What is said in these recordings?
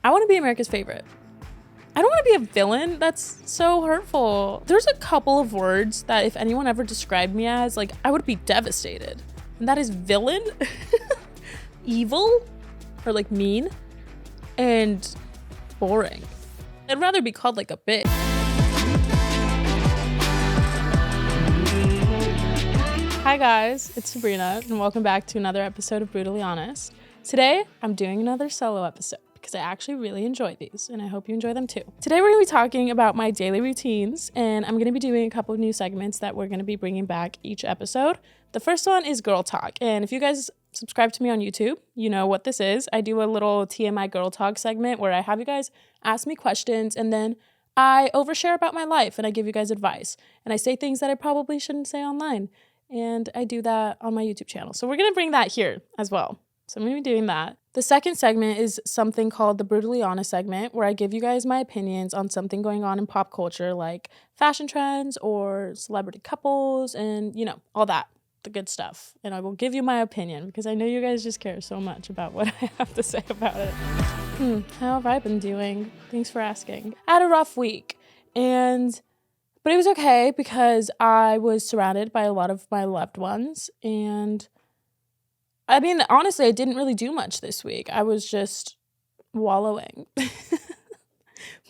I want to be America's favorite. I don't want to be a villain. That's so hurtful. There's a couple of words that if anyone ever described me as, like, I would be devastated. And that is villain, evil, or like mean, and boring. I'd rather be called like a bitch. Hi guys, it's Sabrina, and welcome back to another episode of Brutally Honest. Today, I'm doing another solo episode because I actually really enjoy these, and I hope you enjoy them too. Today, we're going to be talking about my daily routines, and I'm going to be doing a couple of new segments that we're going to be bringing back each episode. The first one is Girl Talk, and if you guys subscribe to me on YouTube, you know what this is. I do a little TMI Girl Talk segment where I have you guys ask me questions, and then I overshare about my life, and I give you guys advice, and I say things that I probably shouldn't say online. And I do that on my YouTube channel. So we're going to bring that here as well. So I'm going to be doing that. The second segment is something called the Brutally Honest segment, where I give you guys my opinions on something going on in pop culture, like fashion trends or celebrity couples and, you know, all that, the good stuff. And I will give you my opinion because I know you guys just care so much about what I have to say about it. How have I been doing? Thanks for asking. I had a rough week, but it was okay because I was surrounded by a lot of my loved ones. And I mean, honestly, I didn't really do much this week. I was just wallowing.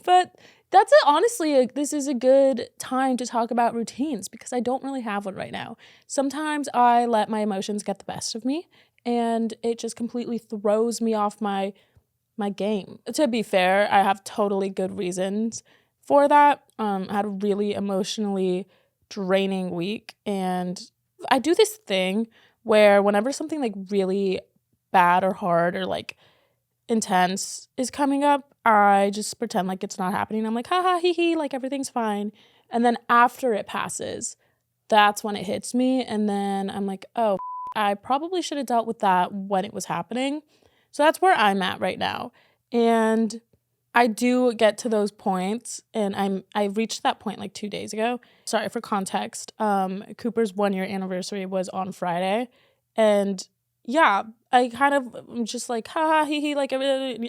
But that's it. Honestly, this is a good time to talk about routines because I don't really have one right now. Sometimes I let my emotions get the best of me and it just completely throws me off my game. To be fair, I have totally good reasons for that. I had a really emotionally draining week, and I do this thing where whenever something like really bad or hard or like intense is coming up, I just pretend like it's not happening. I'm like, ha ha, hee hee, like everything's fine. And then after it passes, that's when it hits me. And then I'm like, oh, I probably should have dealt with that when it was happening. So that's where I'm at right now. And I do get to those points, and I reached that point like 2 days ago. Sorry, for context, Cooper's 1-year anniversary was on Friday, and yeah, I kind of am just like, ha ha, hee hee, like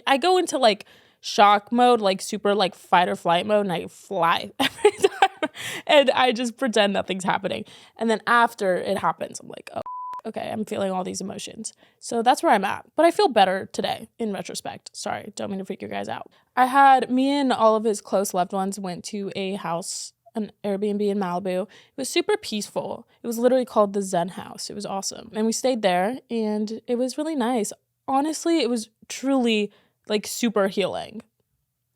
I go into like shock mode, like super like fight or flight mode, and I fly every time, and I just pretend nothing's happening. And then after it happens, I'm like, oh, okay, I'm feeling all these emotions. So that's where I'm at. But I feel better today in retrospect. Sorry, don't mean to freak you guys out. Me and all of his close loved ones went to a house, an Airbnb in Malibu. It was super peaceful. It was literally called the Zen House. It was awesome. And we stayed there and it was really nice. Honestly, it was truly like super healing.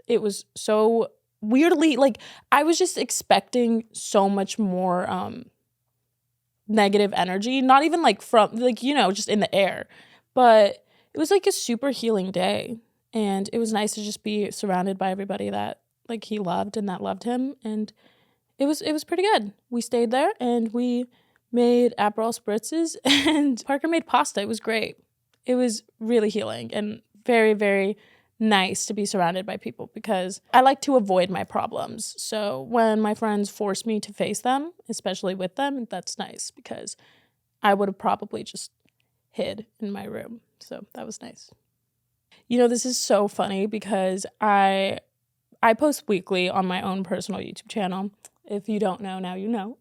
It was so weirdly, like I was just expecting so much more negative energy, not even like from like, you know, just in the air, but it was like a super healing day, and it was nice to just be surrounded by everybody that like he loved and that loved him, and it was pretty good. We stayed there and we made Aperol spritzes and Parker made pasta. It was great. It was really healing and very, very nice to be surrounded by people because I like to avoid my problems. So when my friends force me to face them, especially with them, that's nice because I would have probably just hid in my room. So that was nice. You know, this is so funny because I post weekly on my own personal YouTube channel. If you don't know, now you know.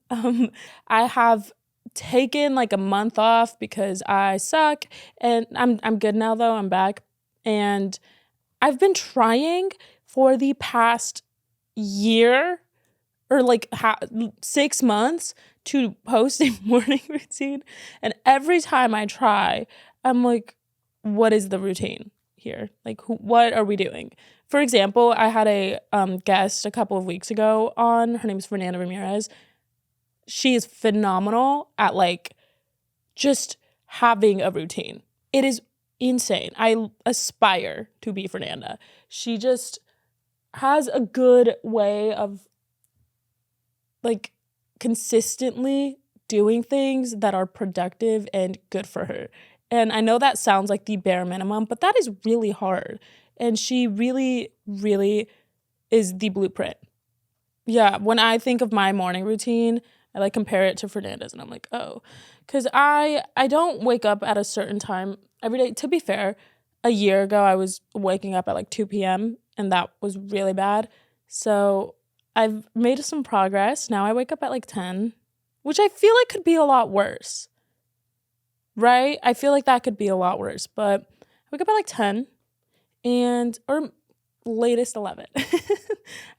I have taken like a month off because I suck, and I'm good now though. I'm back, and I've been trying for the past year or like 6 months to post a morning routine. And every time I try, I'm like, what is the routine here? Like, what are we doing? For example, I had a guest a couple of weeks ago on. Her name is Fernanda Ramirez. She is phenomenal at like just having a routine. It is insane. I aspire to be Fernanda. She just has a good way of like consistently doing things that are productive and good for her. And I know that sounds like the bare minimum, but that is really hard. And she really, really is the blueprint. Yeah, when I think of my morning routine, I like compare it to Fernanda's, and I'm like, oh, because I don't wake up at a certain time every day. To be fair, a year ago, I was waking up at like 2 p.m. and that was really bad. So I've made some progress. Now I wake up at like 10, which I feel like could be a lot worse, right? I feel like that could be a lot worse, but I wake up at like 10 or latest 11. I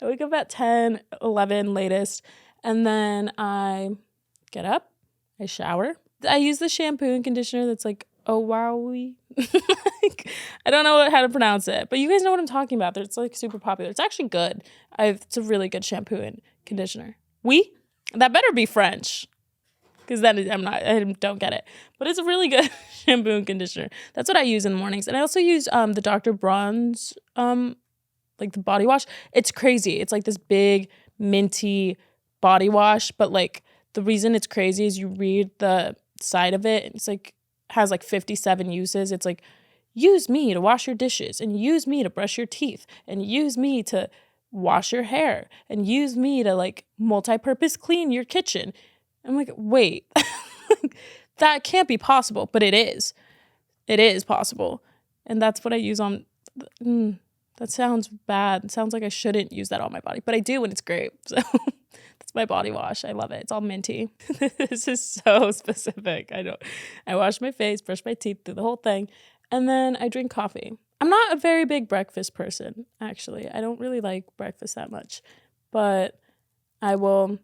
wake up at 10, 11 latest, and then I get up, I shower. I use the shampoo and conditioner that's like, oh, wowie. Like, I don't know how to pronounce it, but you guys know what I'm talking about. It's like super popular. It's actually good. It's a really good shampoo and conditioner. That better be French, because then I don't get it. But it's a really good shampoo and conditioner. That's what I use in the mornings. And I also use the Dr. Bronze, like the body wash. It's crazy. It's like this big minty body wash, but like the reason it's crazy is you read the side of it, and it's like has like 57 uses. It's like, use me to wash your dishes, and use me to brush your teeth, and use me to wash your hair, and use me to like multi-purpose clean your kitchen. I'm like, wait, that can't be possible, but it is. It is possible. And that's what I use on, that sounds bad. It sounds like I shouldn't use that on my body, but I do, and it's great. So that's my body wash. I love it. It's all minty. This is so specific. I wash my face, brush my teeth, do the whole thing, and then I drink coffee. I'm not a very big breakfast person, actually. I don't really like breakfast that much, but I will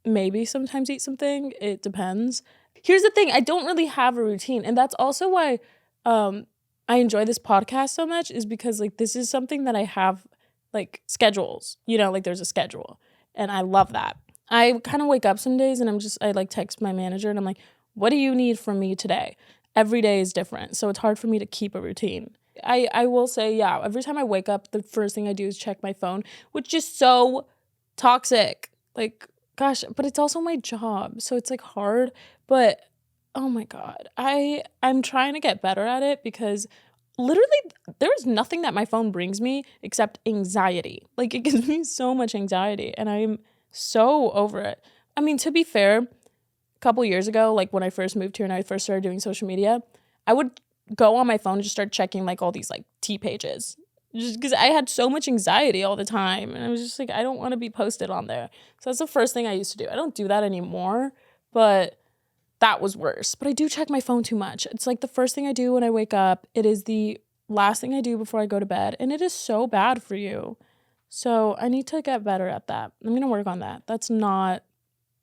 maybe sometimes eat something. It depends. Here's the thing. I don't really have a routine, and that's also why I enjoy this podcast so much, is because like this is something that I have like schedules, like there's a schedule, and I love that. I kind of wake up some days and I like text my manager and I'm like, what do you need from me today? Every day is different, so it's hard for me to keep a routine. I will say, yeah, every time I wake up, the first thing I do is check my phone, which is so toxic. Like, gosh, but it's also my job, so it's like hard, but oh my God, I'm trying to get better at it, because literally there's nothing that my phone brings me except anxiety. Like, it gives me so much anxiety, and I'm so over it. I mean, to be fair, a couple years ago, like when I first moved here and I first started doing social media, I would go on my phone and just start checking like all these like tea pages, just because I had so much anxiety all the time, and I was just like, I don't want to be posted on there. So that's the first thing I used to do. I don't do that anymore, but that was worse. But I do check my phone too much. It's like the first thing I do when I wake up. It is the last thing I do before I go to bed, and it is so bad for you. So I need to get better at that. I'm going to work on that. That's not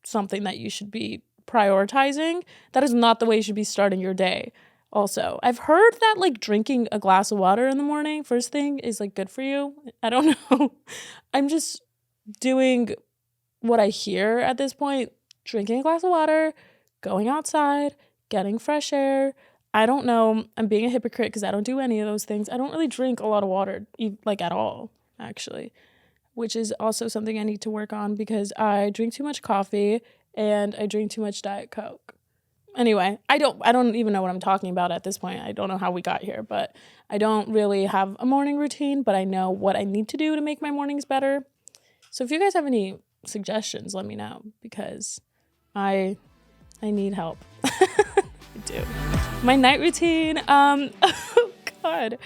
something that you should be prioritizing. That is not the way you should be starting your day. Also, I've heard that like drinking a glass of water in the morning first thing is like good for you. I don't know. I'm just doing what I hear at this point. Drinking a glass of water, going outside, getting fresh air. I don't know. I'm being a hypocrite because I don't do any of those things. I don't really drink a lot of water, like at all, actually, which is also something I need to work on, because I drink too much coffee and I drink too much Diet Coke. Anyway, I don't even know what I'm talking about at this point. I don't know how we got here, but I don't really have a morning routine, but I know what I need to do to make my mornings better. So if you guys have any suggestions, let me know, because I need help. I do. My night routine, oh God.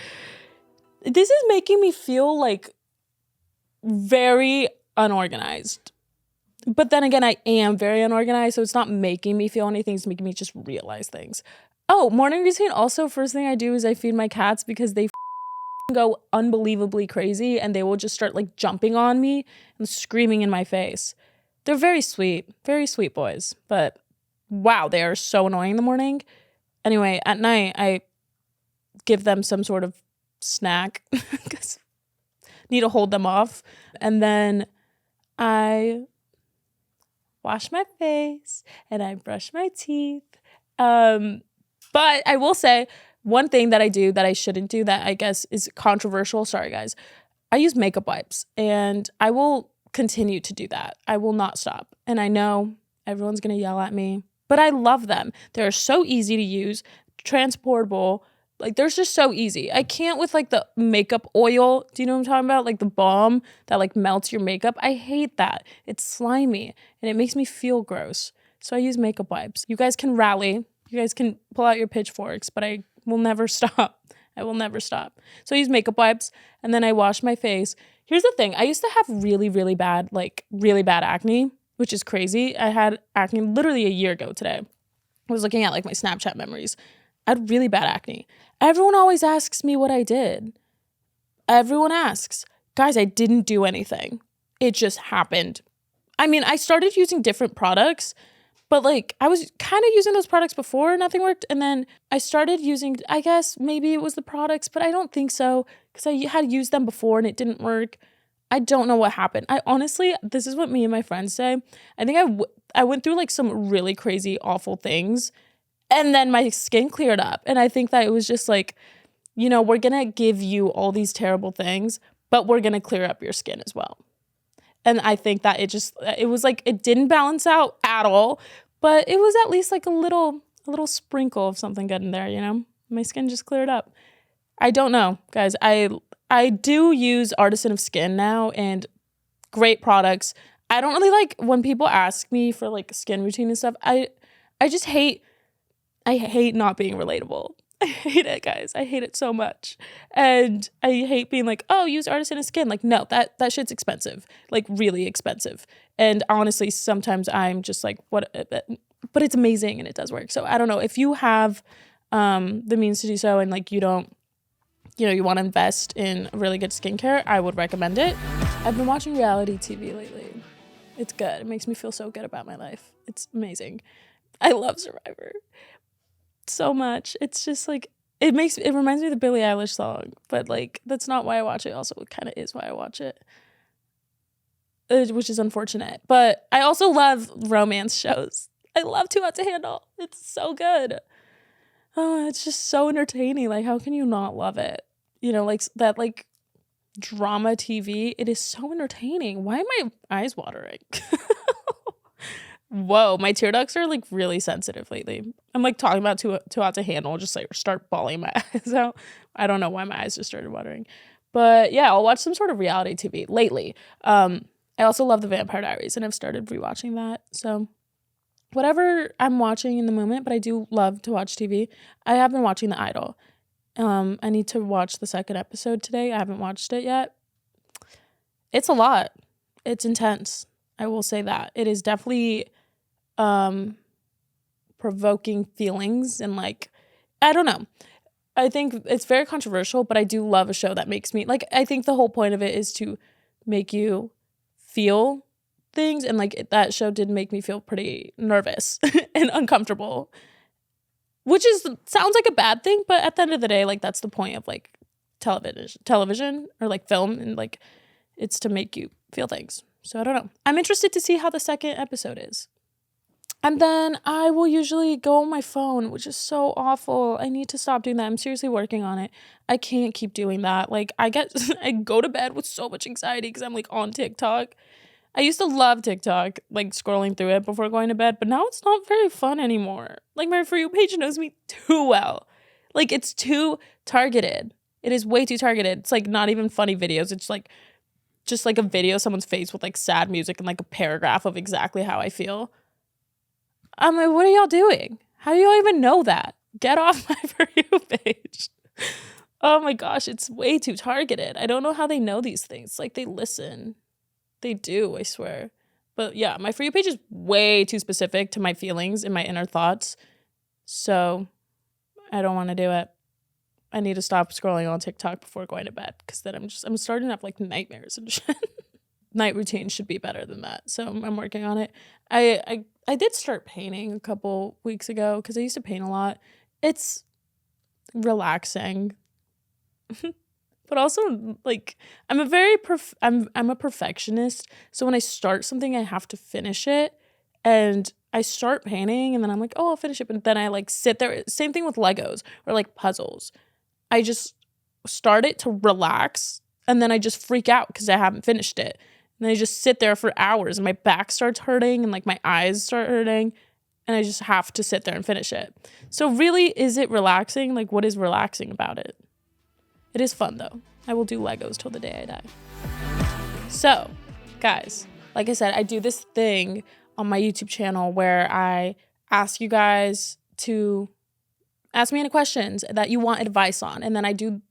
This is making me feel like very unorganized. But then again, I am very unorganized, so it's not making me feel anything. It's making me just realize things. Oh, morning routine. Also, first thing I do is I feed my cats, because they go unbelievably crazy, and they will just start like jumping on me and screaming in my face. They're very sweet boys, but wow, they are so annoying in the morning. Anyway, at night, I give them some sort of snack because need to hold them off. And then I wash my face and I brush my teeth. But I will say one thing that I do that I shouldn't do, that I guess is controversial. Sorry, guys. I use makeup wipes, and I will continue to do that. I will not stop. And I know everyone's going to yell at me, but I love them. They're so easy to use, transportable. Like, they're just so easy. I can't with like the makeup oil. Do you know what I'm talking about? Like the balm that like melts your makeup. I hate that. It's slimy and it makes me feel gross. So I use makeup wipes. You guys can rally. You guys can pull out your pitchforks, but I will never stop. I will never stop. So I use makeup wipes and then I wash my face. Here's the thing. I used to have really, really bad acne, which is crazy. I had acne literally a year ago today. I was looking at like my Snapchat memories. I had really bad acne. Everyone always asks me what I did. Everyone asks. Guys, I didn't do anything. It just happened. I mean, I started using different products, but like I was kind of using those products before, nothing worked. And then I started using, I guess maybe it was the products, but I don't think so because I had used them before and it didn't work. I don't know what happened. I honestly, this is what me and my friends say. I think I went through like some really crazy, awful things and then my skin cleared up. And I think that it was just like, you know, we're going to give you all these terrible things, but we're going to clear up your skin as well. And I think that it was like, it didn't balance out at all, but it was at least like a little sprinkle of something good in there, you know? My skin just cleared up. I don't know, guys. I do use Artisan of Skin now and great products. I don't really like when people ask me for like skin routine and stuff. I hate not being relatable. I hate it, guys. I hate it so much. And I hate being like, oh, use Artisan of Skin. Like, no, that shit's expensive, like really expensive. And honestly, sometimes I'm just like, what, but it's amazing and it does work. So I don't know if you have the means to do so and like you don't, you know, you want to invest in really good skincare, I would recommend it. I've been watching reality TV lately. It's good. It makes me feel so good about my life. It's amazing. I love Survivor so much. It's just like it reminds me of the Billie Eilish song, but like that's not why I watch it. Also, it kind of is why I watch it, which is unfortunate. But I also love romance shows. I love Too Hot to Handle. It's so good. Oh, it's just so entertaining. Like, how can you not love it? You know, like that, like drama TV. It is so entertaining. Why am my eyes watering? Whoa, my tear ducts are like really sensitive lately. I'm like talking about too hot to handle, just like start bawling my eyes out. I don't know why my eyes just started watering. But yeah, I'll watch some sort of reality TV lately. I also love The Vampire Diaries and I've started rewatching that. So whatever I'm watching in the moment, but I do love to watch TV. I have been watching The Idol. I need to watch the second episode today. I haven't watched it yet. It's a lot. It's intense. I will say that. It is definitely provoking feelings and like, I don't know. I think it's very controversial, but I do love a show that makes me like, I think the whole point of it is to make you feel things. And like that show did make me feel pretty nervous and uncomfortable, which sounds like a bad thing. But at the end of the day, like that's the point of like television or like film, and like it's to make you feel things. So I don't know. I'm interested to see how the second episode is. And then I will usually go on my phone, which is so awful. I need to stop doing that. I'm seriously working on it. I can't keep doing that. Like I go to bed with so much anxiety because I'm like on TikTok. I used to love TikTok, like scrolling through it before going to bed, but now it's not very fun anymore. Like my For You page knows me too well. Like it's too targeted. It is way too targeted. It's like not even funny videos. It's like just like a video of someone's face with like sad music and like a paragraph of exactly how I feel. I'm like, what are y'all doing? How do y'all even know that? Get off my For You page. Oh my gosh, it's way too targeted. I don't know how they know these things. Like they listen. They do, I swear. But yeah, my For You page is way too specific to my feelings and my inner thoughts. So I don't want to do it. I need to stop scrolling on TikTok before going to bed because then I'm starting to have like nightmares and shit. Night routine should be better than that. So I'm working on it. I did start painting a couple weeks ago because I used to paint a lot. It's relaxing. But also like I'm a perfectionist. So when I start something, I have to finish it. And I start painting and then I'm like, oh, I'll finish it. But then I like sit there. Same thing with Legos or like puzzles. I just start it to relax and then I just freak out because I haven't finished it. And I just sit there for hours and my back starts hurting and like my eyes start hurting and I just have to sit there and finish it. So really, is it relaxing? Like what is relaxing about it? It is fun though. I will do Legos till the day I die. So guys, like I said, I do this thing on my YouTube channel where I ask you guys to ask me any questions that you want advice on. And then I do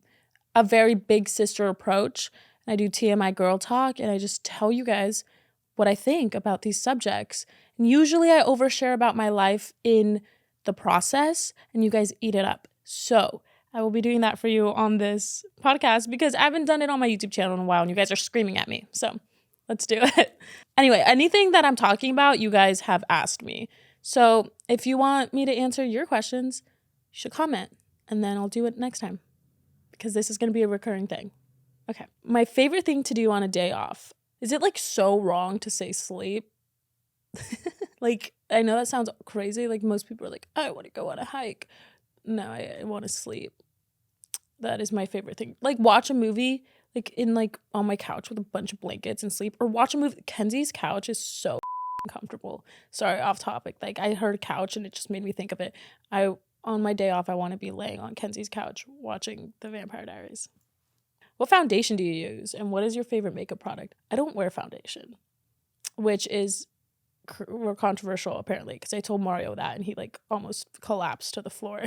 a very big sister approach. And I do TMI girl talk, and I just tell you guys what I think about these subjects. And usually I overshare about my life in the process, and you guys eat it up. So I will be doing that for you on this podcast because I haven't done it on my YouTube channel in a while, and you guys are screaming at me. So let's do it. Anyway, anything that I'm talking about, you guys have asked me. So if you want me to answer your questions, you should comment, and then I'll do it next time because this is going to be a recurring thing. Okay. My favorite thing to do on a day off. Is it like so wrong to say sleep? Like, I know that sounds crazy. Like most people are like, I want to go on a hike. No, I want to sleep. That is my favorite thing. Like watch a movie like in like on my couch with a bunch of blankets and sleep, or watch a movie. Kenzie's couch is so comfortable. Sorry, off topic. Like I heard couch and it just made me think of it. On my day off, I want to be laying on Kenzie's couch watching The Vampire Diaries. What foundation do you use, and what is your favorite makeup product? I don't wear foundation, which is controversial apparently because I told Mario that and he like almost collapsed to the floor.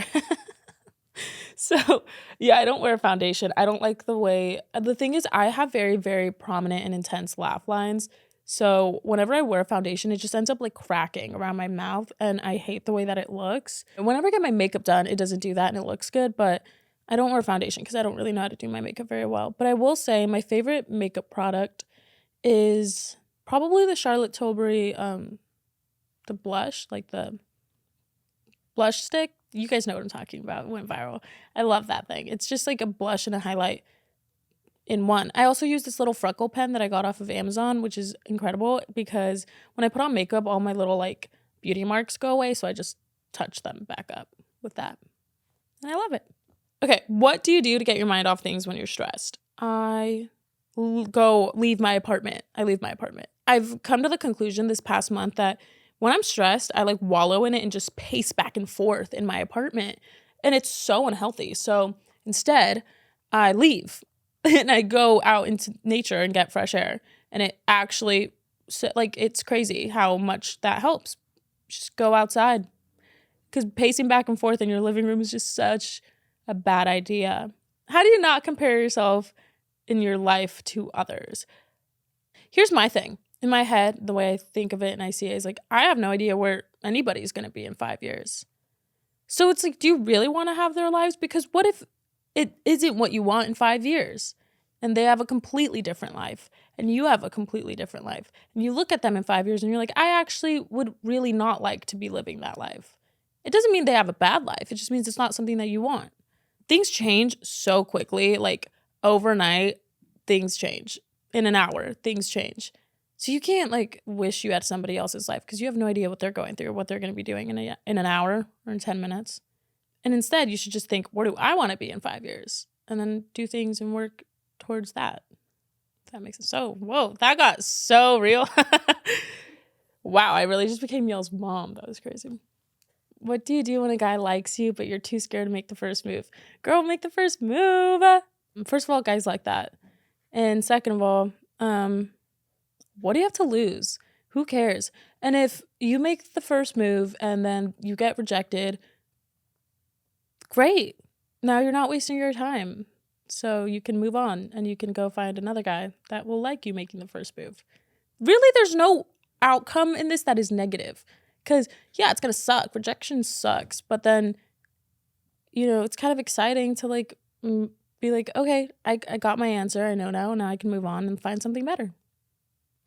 So yeah, I don't wear foundation. I don't like the way, the thing is I have very, very prominent and intense laugh lines. So whenever I wear foundation, it just ends up like cracking around my mouth, and I hate the way that it looks. And whenever I get my makeup done, it doesn't do that and it looks good, but I don't wear foundation because I don't really know how to do my makeup very well. But I will say my favorite makeup product is probably the Charlotte Tilbury, the blush, like the blush stick. You guys know what I'm talking about. It went viral. I love that thing. It's just like a blush and a highlight in one. I also use this little freckle pen that I got off of Amazon, which is incredible because when I put on makeup, all my little like beauty marks go away. So I just touch them back up with that. And I love it. Okay, what do you do to get your mind off things when you're stressed? I leave my apartment. I've come to the conclusion this past month that when I'm stressed, I like wallow in it and just pace back and forth in my apartment. And it's so unhealthy. So instead, I leave and I go out into nature and get fresh air. And it actually, like, it's crazy how much that helps. Just go outside. Because pacing back and forth in your living room is just such a bad idea. How do you not compare yourself in your life to others? Here's my thing. In my head, the way I think of it and I see it is like, I have no idea where anybody's going to be in 5 years. So it's like, do you really want to have their lives? Because what if it isn't what you want in 5 years and they have a completely different life and you have a completely different life, and you look at them in 5 years and you're like, I actually would really not like to be living that life. It doesn't mean they have a bad life. It just means it's not something that you want. Things change so quickly, like overnight, things change. In an hour, things change. So you can't like wish you had somebody else's life because you have no idea what they're going through or what they're going to be doing in an hour or in 10 minutes. And instead, you should just think, where do I want to be in 5 years? And then do things and work towards that. If that makes sense. So, whoa, that got so real. Wow, I really just became y'all's mom. That was crazy. What do you do when a guy likes you, but you're too scared to make the first move? Girl, make the first move. First of all, guys like that. And second of all, what do you have to lose? Who cares? And if you make the first move and then you get rejected, great. Now you're not wasting your time. So you can move on and you can go find another guy that will like you making the first move. Really, there's no outcome in this that is negative. Because, yeah, it's going to suck. Rejection sucks. But then, you know, it's kind of exciting to, like, be like, okay, I got my answer. I know now. Now I can move on and find something better.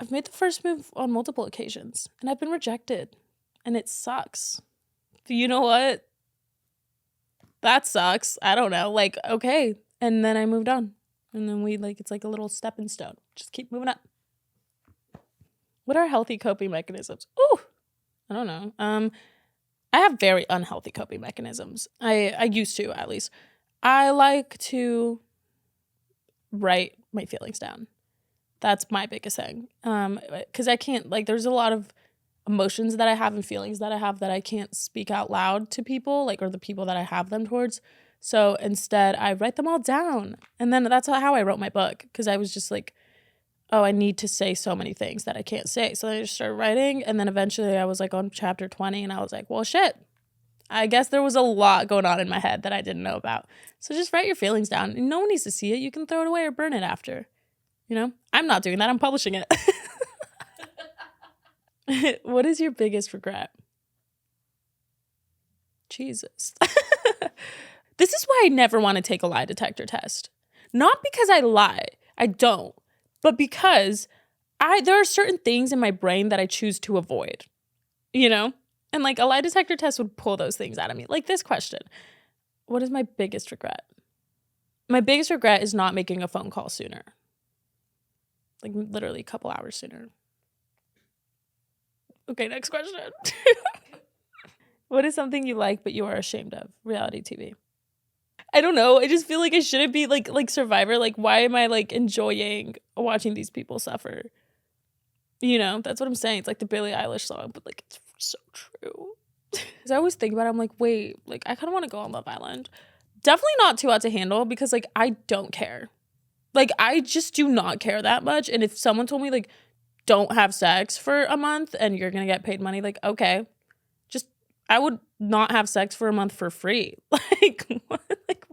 I've made the first move on multiple occasions. And I've been rejected. And it sucks. But you know what? That sucks. I don't know. Like, okay. And then I moved on. And then it's like a little stepping stone. Just keep moving up. What are healthy coping mechanisms? Ooh. I don't know. I have very unhealthy coping mechanisms. I used to, at least. I like to write my feelings down. That's my biggest thing. Because I can't, like, there's a lot of emotions that I have and feelings that I have that I can't speak out loud to people, like, or the people that I have them towards. So instead, I write them all down. And then that's how I wrote my book. Because I was just like, oh, I need to say so many things that I can't say. So I just started writing. And then eventually I was like on chapter 20 and I was like, well, shit, I guess there was a lot going on in my head that I didn't know about. So just write your feelings down. No one needs to see it. You can throw it away or burn it after. You know, I'm not doing that. I'm publishing it. What is your biggest regret? Jesus. This is why I never want to take a lie detector test. Not because I lie. I don't. But because there are certain things in my brain that I choose to avoid. You know? And like a lie detector test would pull those things out of me. Like this question. What is my biggest regret? My biggest regret is not making a phone call sooner. Like literally a couple hours sooner. Okay, next question. What is something you like but you are ashamed of? Reality TV. I don't know. I just feel like I shouldn't be like Survivor. Like, why am I like enjoying watching these people suffer? You know, that's what I'm saying. It's like the Billie Eilish song, but like it's so true. Because I always think about it, I'm like, wait, like I kind of want to go on Love Island. Definitely not Too Hot to Handle because like I don't care. Like I just do not care that much. And if someone told me like don't have sex for a month and you're gonna get paid money, like okay, just I would not have sex for a month for free. Like what? Like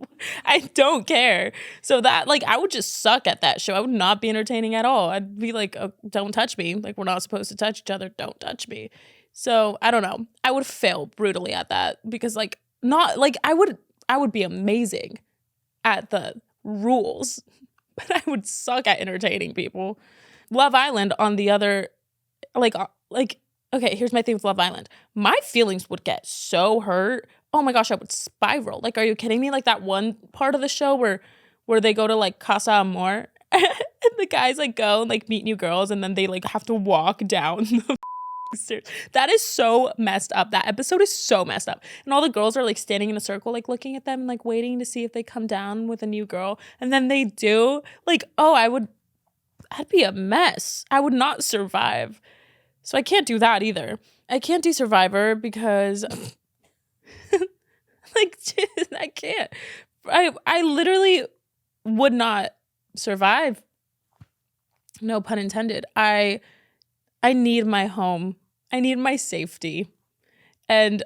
I don't care. So that like I would just suck at that show. I would not be entertaining at all. I'd be like, oh, don't touch me. Like we're not supposed to touch each other. Don't touch me. So I don't know. I would fail brutally at that because like not like I would be amazing at the rules, but I would suck at entertaining people. Love Island on the other like okay, here's my thing with Love Island. My feelings would get so hurt. Oh my gosh, I would spiral. Like, are you kidding me? Like that one part of the show where they go to like Casa Amor and the guys like go and like meet new girls and then they like have to walk down the stairs. That is so messed up. That episode is so messed up. And all the girls are like standing in a circle, like looking at them and like waiting to see if they come down with a new girl. And then they do. Like, oh, I'd be a mess. I would not survive. So I can't do that either. I can't do Survivor because like I can't. I literally would not survive. No pun intended. I need my home. I need my safety. And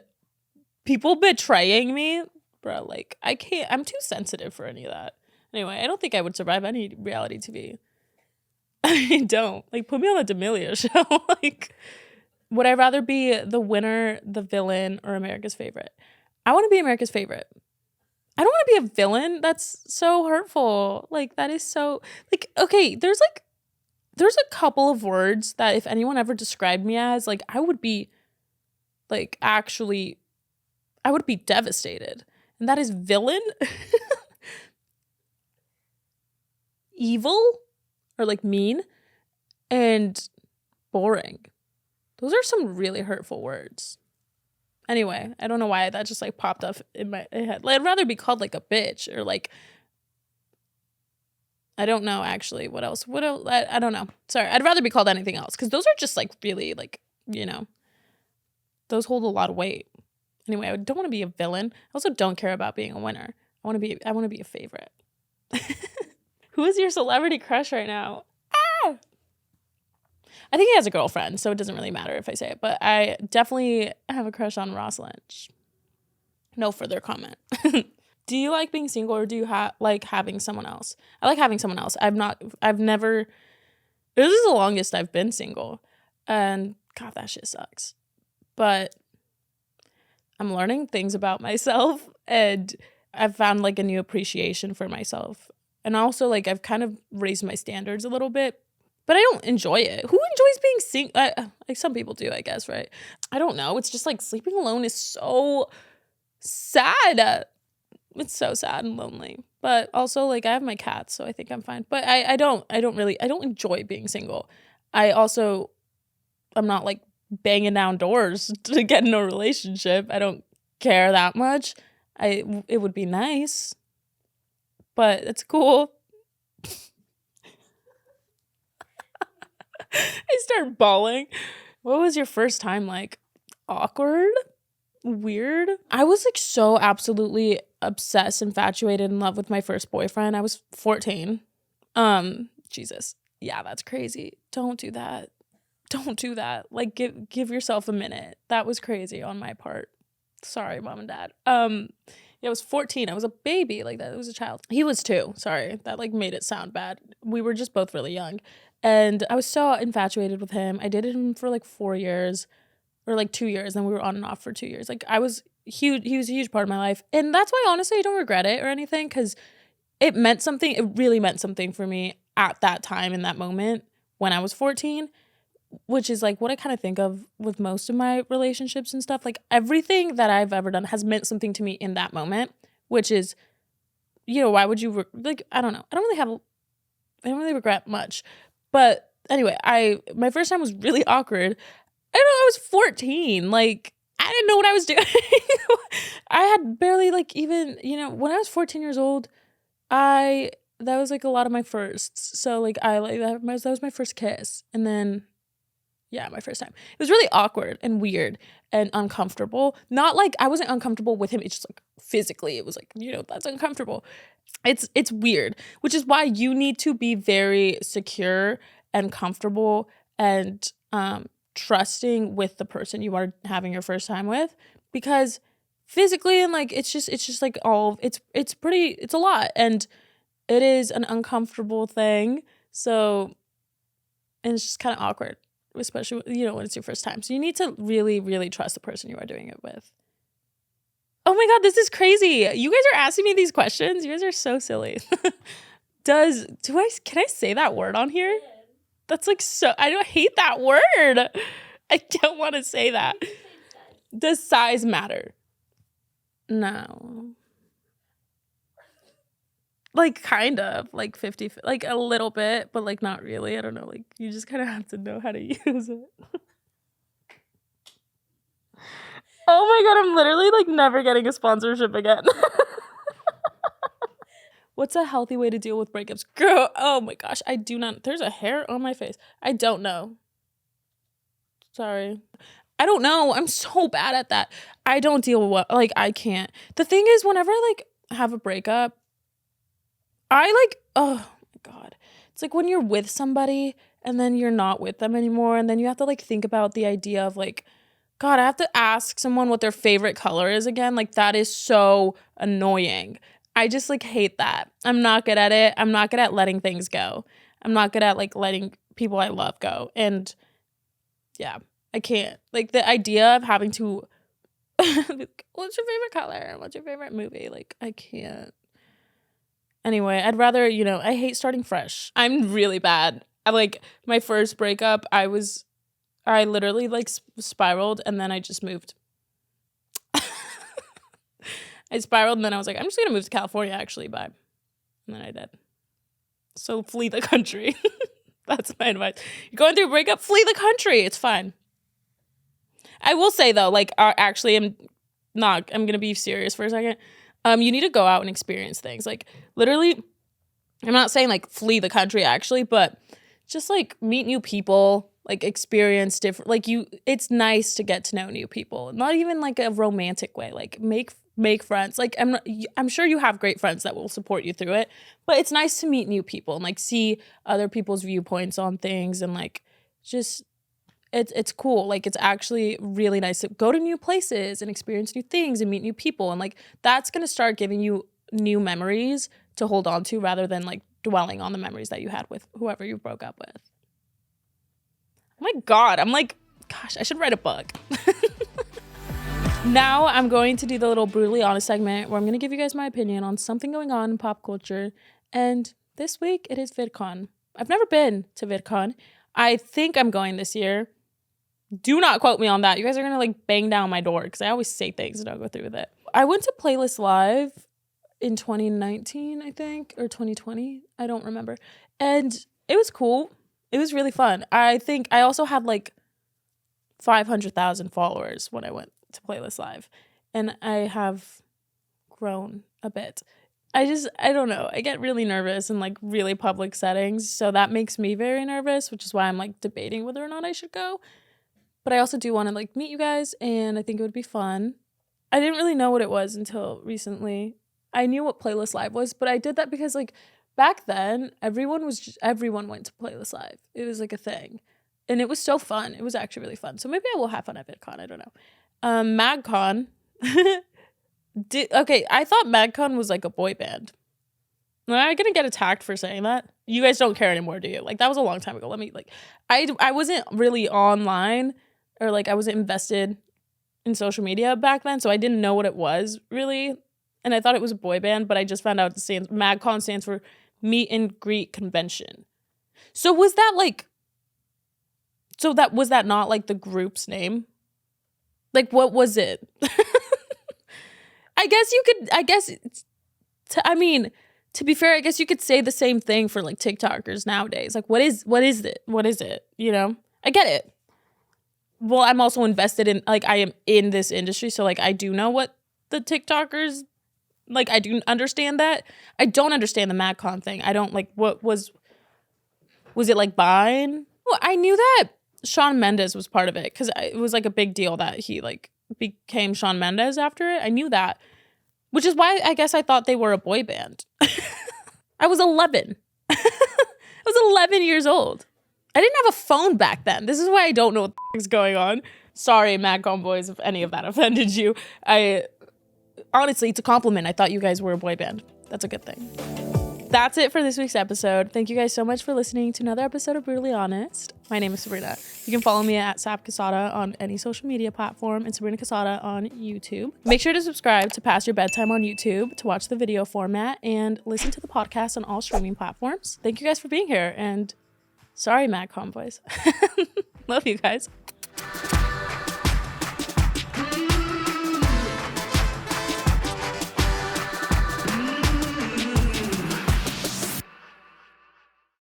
people betraying me, bro, like I can't. I'm too sensitive for any of that. Anyway, I don't think I would survive any reality TV. I don't. Like, put me on the D'Amelio show. Like, would I rather be the winner, the villain, or America's favorite? I want to be America's favorite. I don't want to be a villain. That's so hurtful. Like, that is so... Like, okay, there's a couple of words that if anyone ever described me as, like, I would be, like, actually... I would be devastated. And that is villain, evil, or like mean, and boring. Those are some really hurtful words. Anyway, I don't know why that just like popped up in my head. Like, I'd rather be called like a bitch or like, I don't know actually what else. I don't know. Sorry, I'd rather be called anything else because those are just like really like, you know, those hold a lot of weight. Anyway, I don't want to be a villain. I also don't care about being a winner. I want to be a favorite. Who is your celebrity crush right now? Ah! I think he has a girlfriend, so it doesn't really matter if I say it. But I definitely have a crush on Ross Lynch. No further comment. Do you like being single or do you like having someone else? I like having someone else. I've never, this is the longest I've been single. And God, that shit sucks. But I'm learning things about myself and I've found like a new appreciation for myself. And also like I've kind of raised my standards a little bit, but I don't enjoy it. Who enjoys being single? Like some people do, I guess, right? I don't know. It's just like sleeping alone is so sad. It's so sad and lonely. But also like I have my cats, so I think I'm fine. But I don't enjoy being single. I'm not like banging down doors to get in a relationship. I don't care that much. It would be nice, but it's cool. I start bawling. What was your first time like? Awkward? Weird? I was like so absolutely obsessed, infatuated, in love with my first boyfriend. I was 14. Jesus. Yeah, that's crazy. Don't do that. Don't do that. Like give yourself a minute. That was crazy on my part. Sorry, mom and dad. Yeah, I was 14. I was a baby. Like that. I was a child. He was 2. Sorry. That like made it sound bad. We were just both really young. And I was so infatuated with him. I dated him for like 4 years or like 2 years. And we were on and off for 2 years. Like I was huge. He was a huge part of my life. And that's why honestly I don't regret it or anything, because it meant something. It really meant something for me at that time in that moment when I was 14. Which is like what I kind of think of with most of my relationships and stuff. Like everything that I've ever done has meant something to me in that moment, which is, you know, why would you like, I don't know. I don't really regret much. But anyway, my first time was really awkward. I don't know, I was 14. Like I didn't know what I was doing. I had barely like even, you know, when I was 14 years old, that was like a lot of my firsts. So like that was my first kiss. And then yeah, my first time. It was really awkward and weird and uncomfortable. Not like I wasn't uncomfortable with him. It's just like physically, it was like, you know, that's uncomfortable. It's weird, which is why you need to be very secure and comfortable and trusting with the person you are having your first time with, because physically and like it's just like it's a lot, and it is an uncomfortable thing. So, and it's just kind of awkward, especially, you know, when it's your first time. So you need to really, really trust the person you are doing it with. Oh my God, this is crazy. You guys are asking me these questions. You guys are so silly. Can I say that word on here? That's like I don't hate that word. I don't want to say that. Does size matter? No. Like kind of like 50, like a little bit, but like not really. I don't know. Like you just kind of have to know how to use it. Oh my God, I'm literally like never getting a sponsorship again. What's a healthy way to deal with breakups? Girl, oh my gosh, I do not. There's a hair on my face. I don't know. Sorry. I don't know. I'm so bad at that. I don't deal with like I can't. The thing is, whenever I like have a breakup, I like, oh my God. It's like when you're with somebody and then you're not with them anymore. And then you have to like think about the idea of like, God, I have to ask someone what their favorite color is again. Like that is so annoying. I just like hate that. I'm not good at it. I'm not good at letting things go. I'm not good at like letting people I love go. And yeah, I can't. Like the idea of having to, what's your favorite color? What's your favorite movie? Like I can't. Anyway, I'd rather, you know, I hate starting fresh. I'm really bad. Like my first breakup, I literally like spiraled and then I just moved. I spiraled and then I was like, I'm just going to move to California actually, bye. And then I did. So flee the country. That's my advice. You're going through a breakup, flee the country. It's fine. I will say though, like actually I'm going to be serious for a second. You need to go out and experience things. Like literally, I'm not saying like flee the country actually, but just like meet new people, like experience different, like it's nice to get to know new people. Not even like a romantic way, like make friends. Like I'm sure you have great friends that will support you through it, but it's nice to meet new people and like see other people's viewpoints on things and like just it's cool. Like it's actually really nice to go to new places and experience new things and meet new people, and like that's going to start giving you new memories to hold on to rather than like dwelling on the memories that you had with whoever you broke up with. Oh my God, I'm like, gosh, I should write a book. Now I'm going to do the little brutally honest segment where I'm going to give you guys my opinion on something going on in pop culture. And this week it is VidCon. I've never been to VidCon. I think I'm going this year. Do not quote me on that. You guys are going to like bang down my door because I always say things and don't go through with it. I went to Playlist Live in 2019, I think, or 2020. I don't remember. And it was cool. It was really fun. I think I also had like 500,000 followers when I went to Playlist Live. And I have grown a bit. I don't know. I get really nervous in like really public settings. So that makes me very nervous, which is why I'm like debating whether or not I should go. But I also do want to like meet you guys, and I think it would be fun. I didn't really know what it was until recently. I knew what Playlist Live was, but I did that because like back then everyone went to Playlist Live. It was like a thing. And it was so fun. It was actually really fun. So maybe I will have fun at VidCon. I don't know. MagCon Okay, I thought MagCon was like a boy band. Am I gonna get attacked for saying that? You guys don't care anymore, do you? Like, that was a long time ago. Let me, like, I wasn't really online, or like I wasn't invested in social media back then, so I didn't know what it was really, and I thought it was a boy band, but I just found out MagCon stands for Meet and Greet Convention. So was that like, was that not like the group's name? Like, what was it? To be fair, I guess you could say the same thing for like TikTokers nowadays. Like, what is it? What is it? You know? I get it. Well, I'm also invested in, like, I am in this industry, so like I do know what the TikTokers, like, I do understand that. I don't understand the MagCon thing. I don't, like, what was it like Vine? Well, I knew that Shawn Mendes was part of it because it was like a big deal that he like became Shawn Mendes after it. I knew that, which is why I guess I thought they were a boy band. I was 11. I was 11 years old. I didn't have a phone back then. This is why I don't know what the is going on. Sorry, MagCon boys, if any of that offended you. Honestly, it's a compliment. I thought you guys were a boy band. That's a good thing. That's it for this week's episode. Thank you guys so much for listening to another episode of Brutally Honest. My name is Sabrina. You can follow me at Sabrina Quesada on any social media platform and Sabrina Quesada on YouTube. Make sure to subscribe to Past Your Bedtime on YouTube to watch the video format and listen to the podcast on all streaming platforms. Thank you guys for being here, and sorry, MagCon boys. Love you guys.